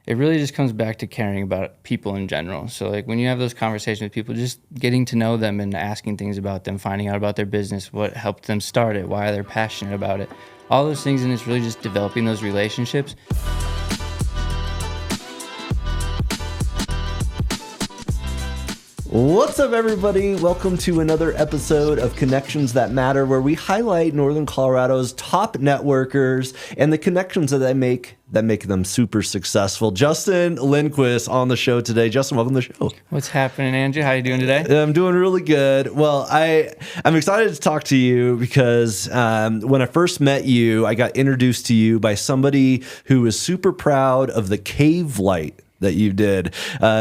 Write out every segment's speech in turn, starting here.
it really just comes back to caring about people in general. So like when you have those conversations with people, just getting to know them and asking things about them, finding out about their business, what helped them start it, why they're passionate about it, all those things. And it's really just developing those relationships. What's up, everybody? Welcome to another episode of Connections That Matter, where we highlight Northern Colorado's top networkers and the connections that they make them super successful. Justin Lindquist on the show today. Justin, welcome to the show. What's happening, Andrew? How you doing today? I'm doing really good. Well, I'm excited to talk to you because when I first met you, I got introduced to you by somebody who was super proud of the cave light that you did.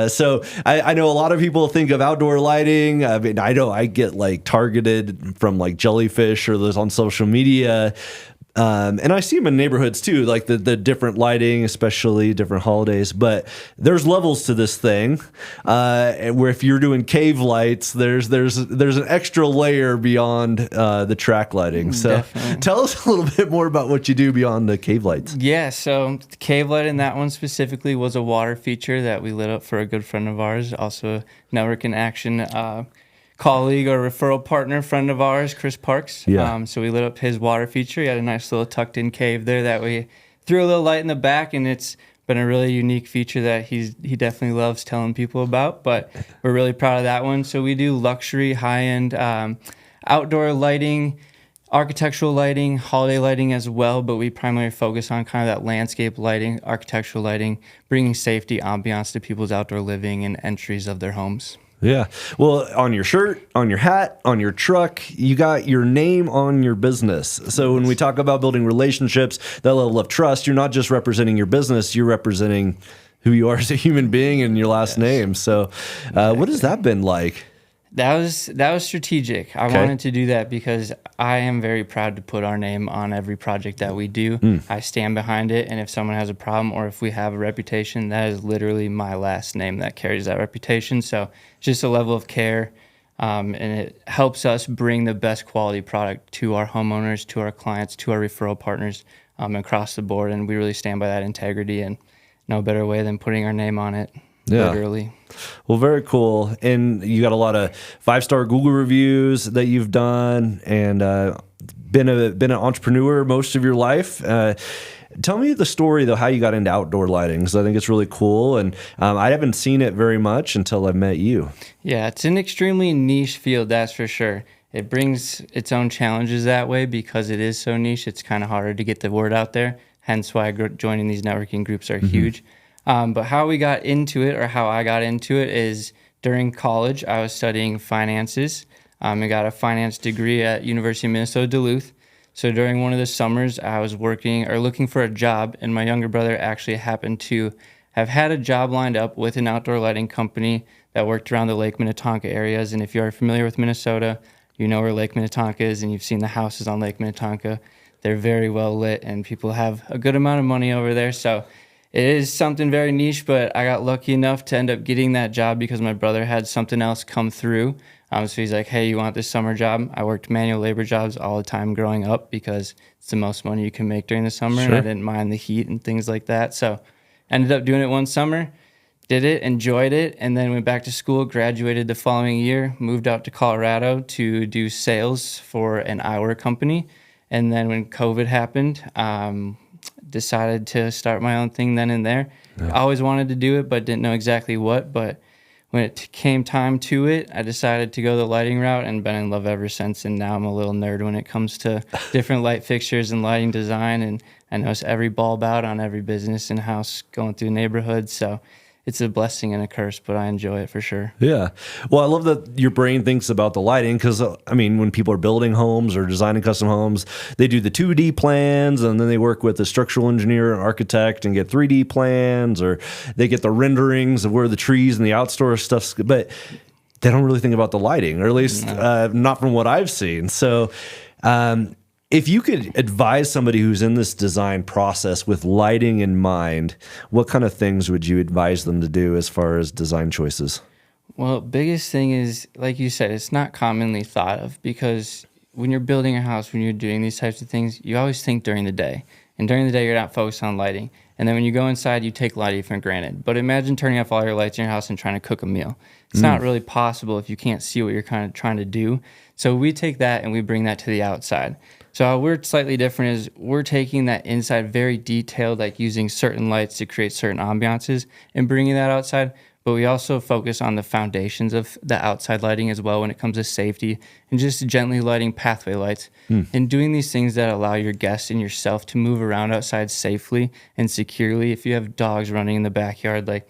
So I know a lot of people think of outdoor lighting. I mean, I know I get like targeted from like jellyfish or those on social media. And I see them in neighborhoods too, like the different lighting, especially different holidays. But there's levels to this thing, where if you're doing cave lights, there's an extra layer beyond the track lighting. So Definitely. Tell us a little bit more about what you do beyond the cave lights. Yeah, so the cave light in that one specifically was a water feature that we lit up for a good friend of ours, also a Network in Action colleague or referral partner friend of ours, Chris Parks. Yeah. So we lit up his water feature. He had a nice little tucked in cave there that we threw a little light in the back, and it's been a really unique feature that he definitely loves telling people about, but we're really proud of that one. So we do luxury, high-end outdoor lighting, architectural lighting, holiday lighting as well, but we primarily focus on kind of that landscape lighting, architectural lighting, bringing safety, ambiance to people's outdoor living and entries of their homes. Yeah. Well, on your shirt, on your hat, on your truck, you got your name on your business. So when we talk about building relationships, that level of trust, you're not just representing your business, you're representing who you are as a human being and your last name. So what has that been like? That was strategic. I wanted to do that because I am very proud to put our name on every project that we do. I stand behind it, and if someone has a problem or if we have a reputation, that is literally my last name that carries that reputation. So just a level of care, and it helps us bring the best quality product to our homeowners, to our clients, to our referral partners across the board, and we really stand by that integrity, and no better way than putting our name on it. Yeah. Literally. Well, very cool. And you got a lot of 5-star Google reviews that you've done, and been an entrepreneur most of your life. Tell me the story, though, how you got into outdoor lighting, because I think it's really cool, and I haven't seen it very much until I met you. Yeah, it's an extremely niche field, that's for sure. It brings its own challenges that way because it is so niche. It's kind of harder to get the word out there, hence why joining these networking groups are huge. But how we got into it, or how I got into it, is during college, I was studying finances. I got a finance degree at University of Minnesota Duluth. So during one of the summers, I was working or looking for a job, and my younger brother actually happened to have had a job lined up with an outdoor lighting company that worked around the Lake Minnetonka areas. And if you are familiar with Minnesota, you know where Lake Minnetonka is, and you've seen the houses on Lake Minnetonka. They're very well lit, and people have a good amount of money over there. So it is something very niche, but I got lucky enough to end up getting that job because my brother had something else come through. So he's like, hey, you want this summer job? I worked manual labor jobs all the time growing up because it's the most money you can make during the summer. Sure. And I didn't mind the heat and things like that. So ended up doing it one summer, did it, enjoyed it, and then went back to school, graduated the following year, moved out to Colorado to do sales for an eyewear company. And then when COVID happened, decided to start my own thing then and there. Yeah. I always wanted to do it, but didn't know exactly what. But when it came time to it, I decided to go the lighting route and been in love ever since. And now I'm a little nerd when it comes to different light fixtures and lighting design. And I notice every bulb out on every business and house going through neighborhoods. So it's a blessing and a curse, but I enjoy it for sure. Yeah. Well, I love that your brain thinks about the lighting because, I mean, when people are building homes or designing custom homes, they do the 2D plans and then they work with a structural engineer and architect and get 3D plans, or they get the renderings of where the trees and the outdoor stuff's, but they don't really think about the lighting, or at least not from what I've seen. So, if you could advise somebody who's in this design process with lighting in mind, what kind of things would you advise them to do as far as design choices? Well, biggest thing is, like you said, it's not commonly thought of because when you're building a house, when you're doing these types of things, you always think during the day. And during the day, you're not focused on lighting. And then when you go inside, you take lighting for granted. But imagine turning off all your lights in your house and trying to cook a meal. It's not really possible if you can't see what you're kind of trying to do. So we take that and we bring that to the outside. So how we're slightly different is we're taking that inside very detailed, like using certain lights to create certain ambiances and bringing that outside. But we also focus on the foundations of the outside lighting as well when it comes to safety and just gently lighting pathway lights and doing these things that allow your guests and yourself to move around outside safely and securely. If you have dogs running in the backyard, like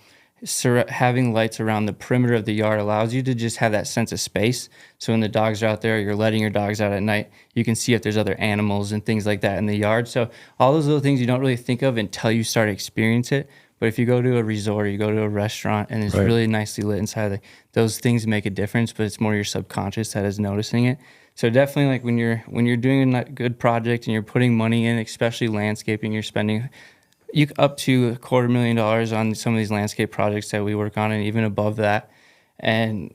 having lights around the perimeter of the yard allows you to just have that sense of space. So when the dogs are out there, you're letting your dogs out at night, you can see if there's other animals and things like that in the yard. So all those little things you don't really think of until you start to experience it. But if you go to a resort or you go to a restaurant and it's really nicely lit inside, like, those things make a difference, but it's more your subconscious that is noticing it. So definitely, like, when you're doing a good project and you're putting money in, especially landscaping, you're spending up to $250,000 on some of these landscape projects that we work on, and even above that. And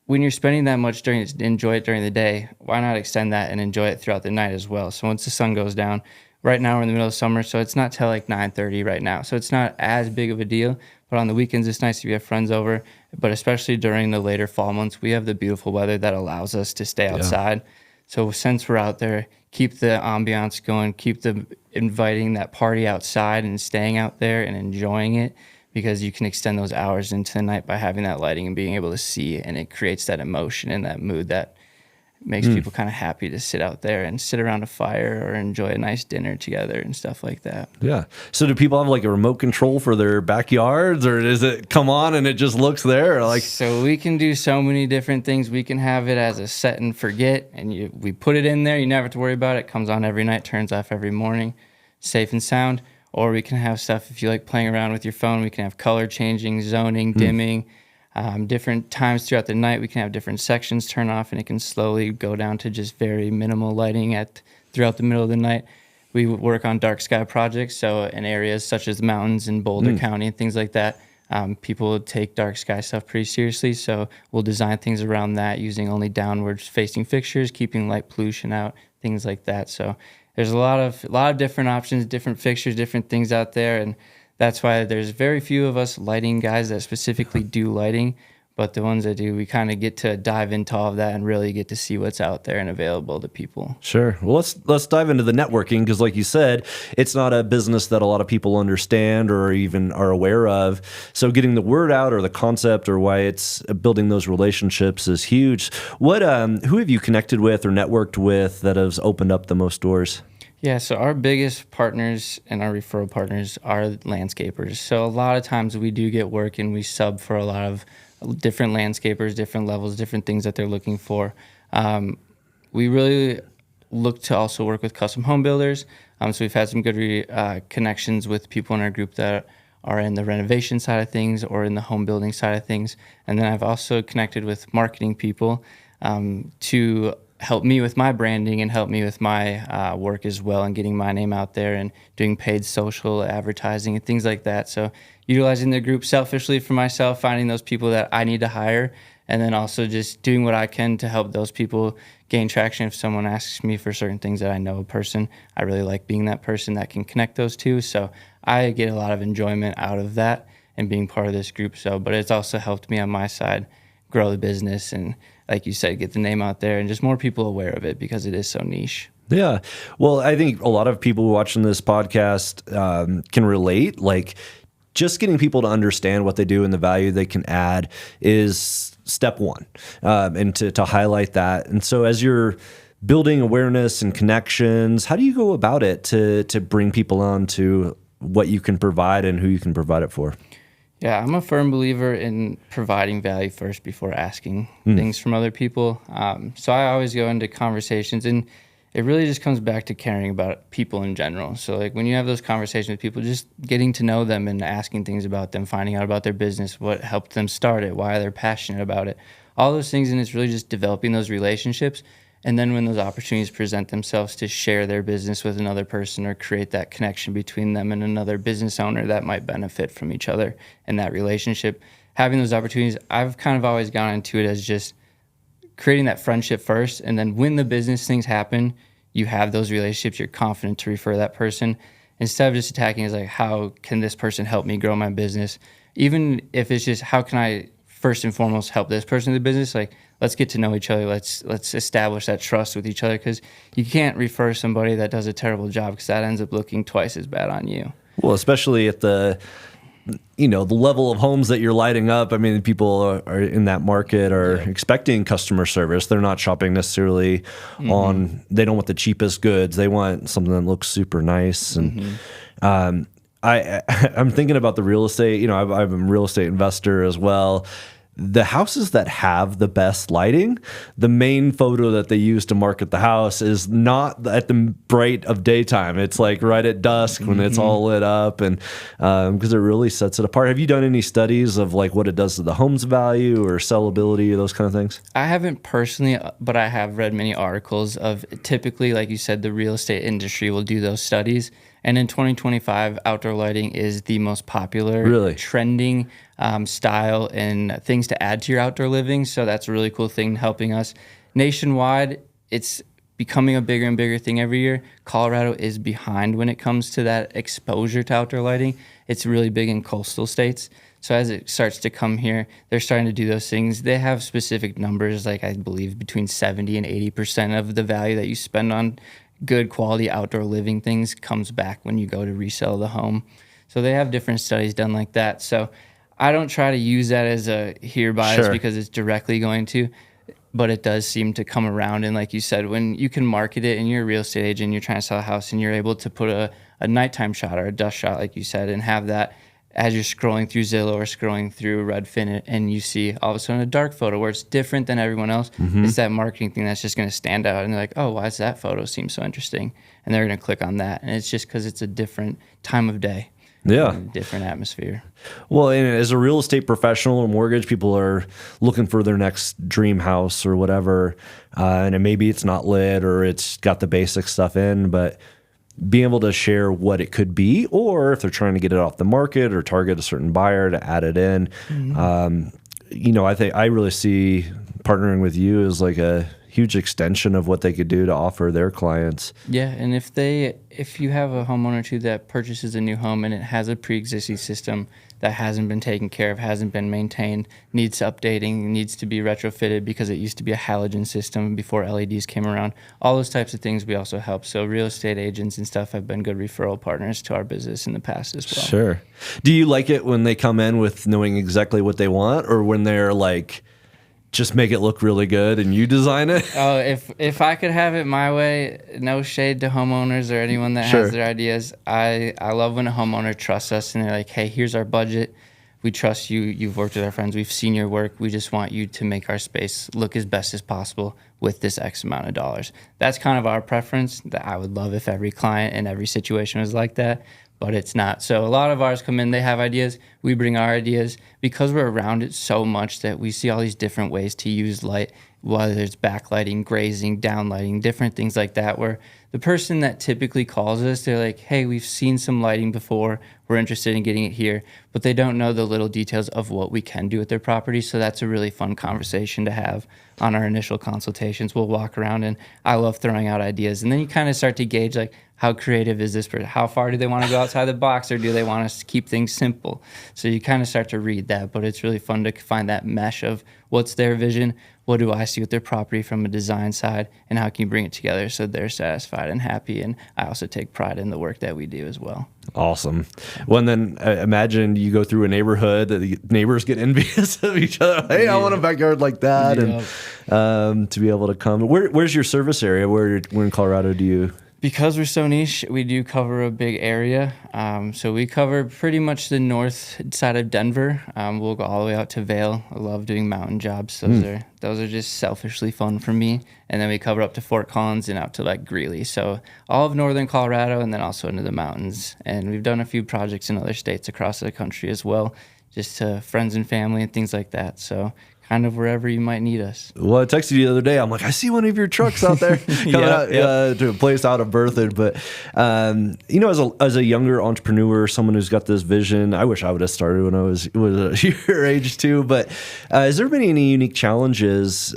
when you're spending that much enjoy it during the day, why not extend that and enjoy it throughout the night as well? So once the sun goes down, right now we're in the middle of summer, so it's not till like 9:30 right now. So it's not as big of a deal, but on the weekends it's nice if you have friends over. But especially during the later fall months, we have the beautiful weather that allows us to stay outside. So since we're out there, keep the ambiance going, keep inviting that party outside and staying out there and enjoying it, because you can extend those hours into the night by having that lighting and being able to see, and it creates that emotion and that mood that makes people kind of happy to sit out there and sit around a fire or enjoy a nice dinner together and stuff like that. Yeah. So do people have like a remote control for their backyards, or does it come on and it just looks there? Like, so we can do so many different things. We can have it as a set and forget, and we put it in there. You never have to worry about it. It comes on every night, turns off every morning, safe and sound. Or we can have stuff, if you like playing around with your phone, we can have color changing, zoning, dimming. Different times throughout the night, we can have different sections turn off, and it can slowly go down to just very minimal lighting throughout the middle of the night. We work on dark sky projects, so in areas such as mountains in Boulder County and things like that, people take dark sky stuff pretty seriously, so we'll design things around that using only downwards facing fixtures, keeping light pollution out, things like that. So there's a lot of different options, different fixtures, different things out there, and that's why there's very few of us lighting guys that specifically do lighting, but the ones that do, we kind of get to dive into all of that and really get to see what's out there and available to people. Sure. Well, let's dive into the networking, because like you said, it's not a business that a lot of people understand or even are aware of. So getting the word out, or the concept, or why it's building those relationships, is huge. Who have you connected with or networked with that has opened up the most doors? Yeah, so our biggest partners and our referral partners are landscapers. So a lot of times we do get work and we sub for a lot of different landscapers, different levels, different things that they're looking for. We really look to also work with custom home builders. So we've had some good connections with people in our group that are in the renovation side of things or in the home building side of things. And then I've also connected with marketing people to help me with my branding and help me with my work as well, and getting my name out there and doing paid social advertising and things like that. So utilizing the group selfishly for myself, finding those people that I need to hire, and then also just doing what I can to help those people gain traction. If someone asks me for certain things that I know a person, I really like being that person that can connect those two. So I get a lot of enjoyment out of that and being part of this group. But it's also helped me on my side grow the business and, like you said, get the name out there and just more people aware of it, because it is so niche. Yeah. Well, I think a lot of people watching this podcast can relate. Like, just getting people to understand what they do and the value they can add is step one, and to highlight that. And so as you're building awareness and connections, how do you go about it to bring people on to what you can provide and who you can provide it for? Yeah, I'm a firm believer in providing value first before asking things from other people. So I always go into conversations, and it really just comes back to caring about people in general. So like when you have those conversations with people, just getting to know them and asking things about them, finding out about their business, what helped them start it, why they're passionate about it, all those things. And it's really just developing those relationships. And then when those opportunities present themselves to share their business with another person or create that connection between them and another business owner that might benefit from each other in that relationship, having those opportunities, I've kind of always gone into it as just creating that friendship first. And then when the business things happen, you have those relationships, you're confident to refer that person instead of just attacking as like, how can this person help me grow my business? Even if it's just, how can I first and foremost help this person in the business? Like, let's get to know each other. Let's establish that trust with each other, because you can't refer somebody that does a terrible job, because that ends up looking twice as bad on you. Well, especially at the level of homes that you're lighting up. I mean, people are in that market are expecting customer service. They're not shopping necessarily they don't want the cheapest goods. They want something that looks super nice. And I'm thinking about the real estate. I'm a real estate investor as well. The houses that have the best lighting, the main photo that they use to market the house is not at the bright of daytime. It's like right at dusk when it's all lit up, and because it really sets it apart. Have you done any studies of like what it does to the home's value or sellability or those kind of things? I haven't personally, but I have read many articles of, typically, like you said, the real estate industry will do those studies. And in 2025, outdoor lighting is the most popular, trending style and things to add to your outdoor living. So that's a really cool thing helping us. Nationwide, it's becoming a bigger and bigger thing every year. Colorado is behind when it comes to that exposure to outdoor lighting. It's really big in coastal states. So as it starts to come here, they're starting to do those things. They have specific numbers, like I believe between 70 and 80% of the value that you spend on good quality outdoor living things comes back when you go to resell the home. So they have different studies done like that. So I don't try to use that as a here bias because it's directly going to, but it does seem to come around. And like you said, when you can market it and you're a real estate agent, and you're trying to sell a house and you're able to put a nighttime shot or a dusk shot, like you said, and have that as you're scrolling through Zillow or scrolling through Redfin, and you see all of a sudden a dark photo where it's different than everyone else, it's that marketing thing that's just going to stand out. And they're like, oh, why does that photo seem so interesting? And they're going to click on that. And it's just because it's a different time of day. Yeah. Different atmosphere. Well, and as a real estate professional or mortgage, people are looking for their next dream house or whatever. And maybe it's not lit or it's got the basic stuff in, but being able to share what it could be, or if they're trying to get it off the market or target a certain buyer to add it in. I think I really see partnering with you as like a huge extension of what they could do to offer their clients. Yeah, and if you have a homeowner too that purchases a new home and it has a pre-existing system that hasn't been taken care of, hasn't been maintained, needs updating, needs to be retrofitted because it used to be a halogen system before LEDs came around, all those types of things we also help. So real estate agents and stuff have been good referral partners to our business in the past as well. Sure. Do you like it when they come in with knowing exactly what they want, or when they're like, just make it look really good and you design it? Oh, if I could have it my way, no shade to homeowners or anyone that has their ideas. I love when a homeowner trusts us and they're like, hey, here's our budget. We trust you. You've worked with our friends. We've seen your work. We just want you to make our space look as best as possible with this X amount of dollars. That's kind of our preference. That I would love if every client in every situation was like that, but it's not. So a lot of ours come in, they have ideas, we bring our ideas. Because we're around it so much that we see all these different ways to use light, whether it's backlighting, grazing, downlighting, different things like that, where the person that typically calls us, they're like, hey, we've seen some lighting before, we're interested in getting it here, but they don't know the little details of what we can do with their property. So that's a really fun conversation to have on our initial consultations. We'll walk around and I love throwing out ideas. And then you kind of start to gauge like, how creative is this person? How far do they want to go outside the box, or do they want us to keep things simple? So you kind of start to read that, but it's really fun to find that mesh of what's their vision, what do I see with their property from a design side, and how can you bring it together so they're satisfied and happy. And I also take pride in the work that we do as well. Awesome. Well, and then imagine you go through a neighborhood that the neighbors get envious of each other. Hey, I want a backyard like that. And to be able to come. Where's your service area? Where in Colorado do you? Because we're so niche, we do cover a big area. So we cover pretty much the north side of Denver. We'll go all the way out to Vail. I love doing mountain jobs. Those are just selfishly fun for me. And then we cover up to Fort Collins and out to like Greeley. So all of northern Colorado and then also into the mountains. And we've done a few projects in other states across the country as well, just to friends and family and things like that. So kind of wherever you might need us. Well, I texted you the other day. I'm like, I see one of your trucks out there coming out to a place out of Berthoud. But, as a younger entrepreneur, someone who's got this vision, I wish I would have started when I was your age too. But has there been any unique challenges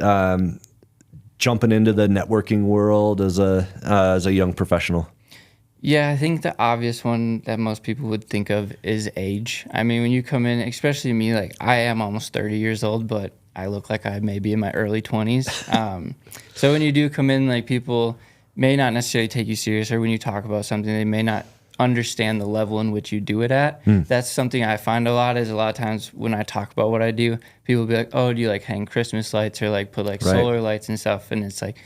jumping into the networking world as a young professional? Yeah, I think the obvious one that most people would think of is age. I mean, when you come in, especially me, like I am almost 30 years old, but I look like I may be in my early 20s. So when you do come in, like people may not necessarily take you serious, or when you talk about something, they may not understand the level in which you do it at. That's something I find a lot of times when I talk about what I do, people will be like, oh, do you like hang Christmas lights or like put like solar lights and stuff? And it's like,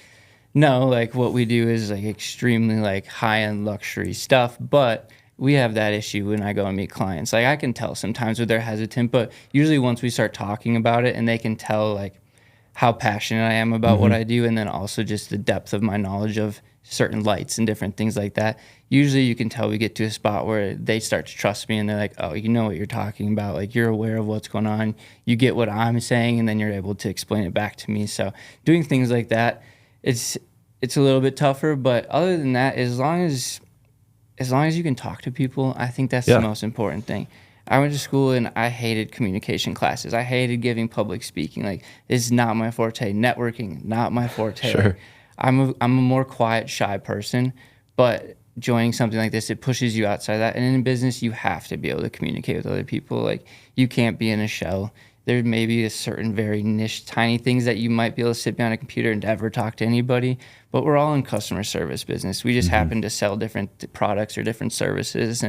no, like what we do is like extremely like high-end luxury stuff, but we have that issue when I go and meet clients. Like I can tell sometimes when they're hesitant, but usually once we start talking about it and they can tell like how passionate I am about what I do, and then also just the depth of my knowledge of certain lights and different things like that. Usually you can tell we get to a spot where they start to trust me and they're like, oh, you know what you're talking about. Like you're aware of what's going on. You get what I'm saying, and then you're able to explain it back to me. So doing things like that, it's a little bit tougher, but other than that, as long as you can talk to people, I think that's the most important thing. I went to school and I hated communication classes. I hated giving public speaking. Like it's not my forte. Networking, not my forte. Sure. I'm a more quiet, shy person, but joining something like this, it pushes you outside that. And in business, you have to be able to communicate with other people. Like you can't be in a shell. There may be a certain very niche, tiny things that you might be able to sit behind a computer and never talk to anybody, but we're all in customer service business. We just happen to sell different products or different services.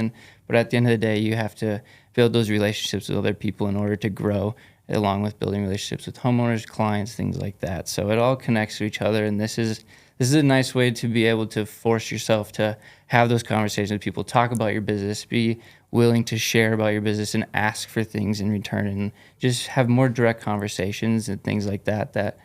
But at the end of the day, you have to build those relationships with other people in order to grow, along with building relationships with homeowners, clients, things like that. So it all connects to each other, and this is a nice way to be able to force yourself to have those conversations with people, talk about your business, be willing to share about your business and ask for things in return, and just have more direct conversations and things like that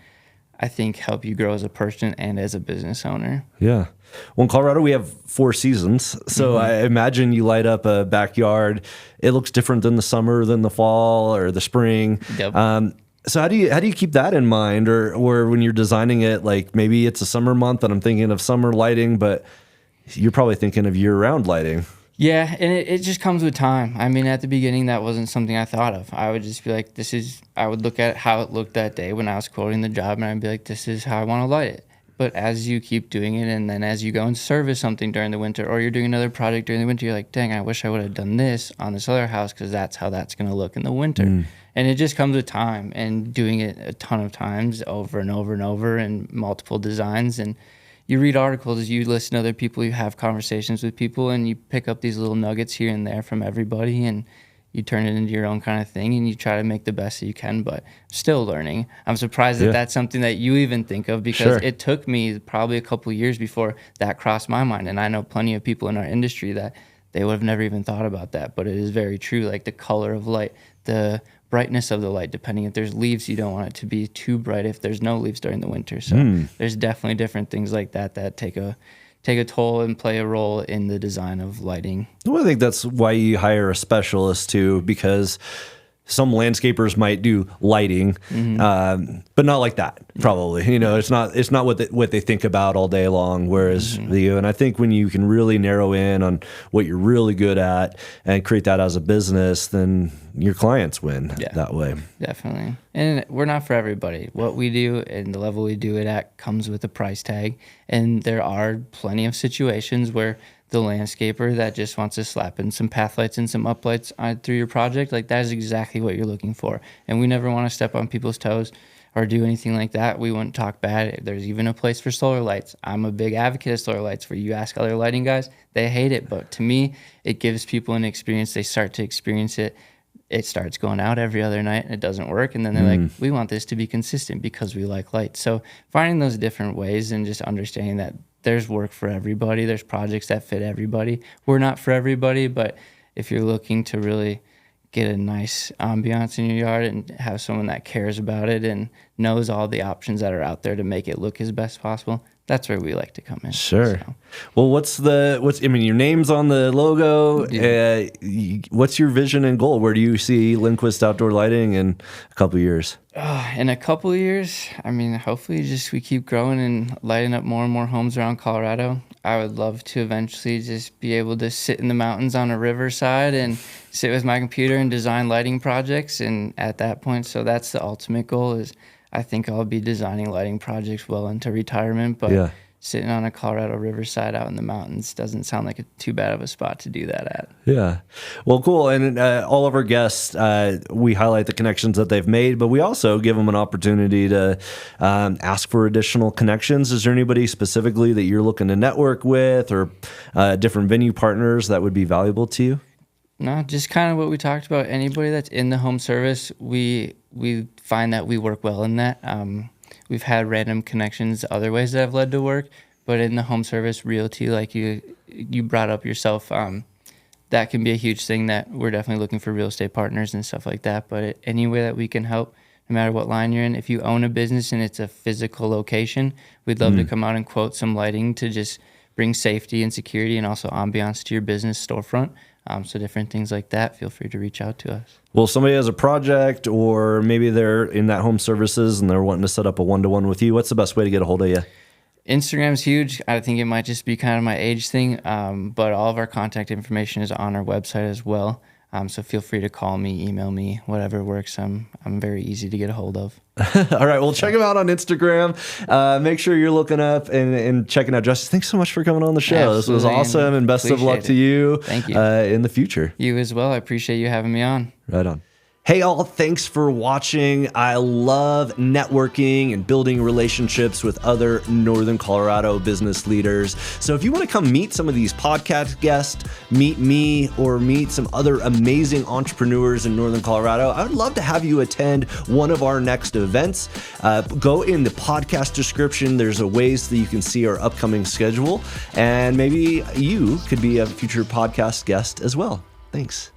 I think help you grow as a person and as a business owner. Yeah. Well, in Colorado, we have 4 seasons. So I imagine you light up a backyard. It looks different than the summer, than the fall or the spring. Yep. So how do you keep that in mind, or when you're designing it, like maybe it's a summer month and I'm thinking of summer lighting, but you're probably thinking of year-round lighting. Yeah, and it just comes with time. I mean, at the beginning, that wasn't something I thought of. I would just be like, I would look at how it looked that day when I was quoting the job, and I'd be like, this is how I want to light it. But as you keep doing it, and then as you go and service something during the winter, or you're doing another project during the winter, you're like, dang, I wish I would have done this on this other house because that's how that's going to look in the winter. And it just comes with time and doing it a ton of times over and over and over in multiple designs. And you read articles, you listen to other people, you have conversations with people, and you pick up these little nuggets here and there from everybody, and you turn it into your own kind of thing, and you try to make the best that you can, but still learning. I'm surprised that that's something that you even think of, because it took me probably a couple of years before that crossed my mind. And I know plenty of people in our industry that they would have never even thought about that, but it is very true. Like the color of light, the brightness of the light, depending if there's leaves, you don't want it to be too bright if there's no leaves during the winter. So there's definitely different things like that take a toll and play a role in the design of lighting. Well, I think that's why you hire a specialist too, because some landscapers might do lighting, but not like that. Probably, it's not what they think about all day long. Whereas and I think when you can really narrow in on what you're really good at and create that as a business, then your clients win that way. Definitely. And we're not for everybody. What we do and the level we do it at comes with a price tag. And there are plenty of situations where the landscaper that just wants to slap in some path lights and some uplights through your project, like that is exactly what you're looking for. And we never want to step on people's toes or do anything like that. We wouldn't talk bad. There's even a place for solar lights. I'm a big advocate of solar lights. For you ask other lighting guys, they hate it. But to me, it gives people an experience. They start to experience it. It starts going out every other night and it doesn't work. And then they're like, we want this to be consistent because we like light. So finding those different ways and just understanding that there's work for everybody. There's projects that fit everybody. We're not for everybody, but if you're looking to really get a nice ambiance in your yard and have someone that cares about it and knows all the options that are out there to make it look as best possible, that's where we like to come in. Sure. So. Well, your name's on the logo. Yeah. What's your vision and goal? Where do you see Lindquist Outdoor Lighting in a couple of years? In a couple of years, hopefully we keep growing and lighting up more and more homes around Colorado. I would love to eventually just be able to sit in the mountains on a riverside and sit with my computer and design lighting projects. And at that point, so that's the ultimate goal is I think I'll be designing lighting projects well into retirement, but Yeah. sitting on a Colorado riverside out in the mountains doesn't sound like too bad of a spot to do that at. Yeah. Well, cool. And all of our guests, we highlight the connections that they've made, but we also give them an opportunity to ask for additional connections. Is there anybody specifically that you're looking to network with, or different venue partners that would be valuable to you? No, just kind of what we talked about. Anybody that's in the home service, we find that we work well in that. We've had random connections other ways that have led to work, but in the home service realty, like you brought up yourself, that can be a huge thing that we're definitely looking for real estate partners and stuff like that. But any way that we can help, no matter what line you're in, if you own a business and it's a physical location, we'd love to come out and quote some lighting to just bring safety and security and also ambiance to your business storefront. So different things like that, feel free to reach out to us. Well, somebody has a project, or maybe they're in that home services and they're wanting to set up a one-to-one with you. What's the best way to get a hold of you? Instagram's huge. I think it might just be kind of my age thing, but all of our contact information is on our website as well. So feel free to call me, email me, whatever works. I'm very easy to get a hold of. All right. Well, check them out on Instagram. Make sure you're looking up and checking out Justin. Thanks so much for coming on the show. Absolutely. This was awesome, and best of luck to you. Thank you. In the future. You as well. I appreciate you having me on. Right on. Hey, all, thanks for watching. I love networking and building relationships with other Northern Colorado business leaders. So if you want to come meet some of these podcast guests, meet me, or meet some other amazing entrepreneurs in Northern Colorado, I would love to have you attend one of our next events. Go in the podcast description. There's a ways that you can see our upcoming schedule, and maybe you could be a future podcast guest as well. Thanks.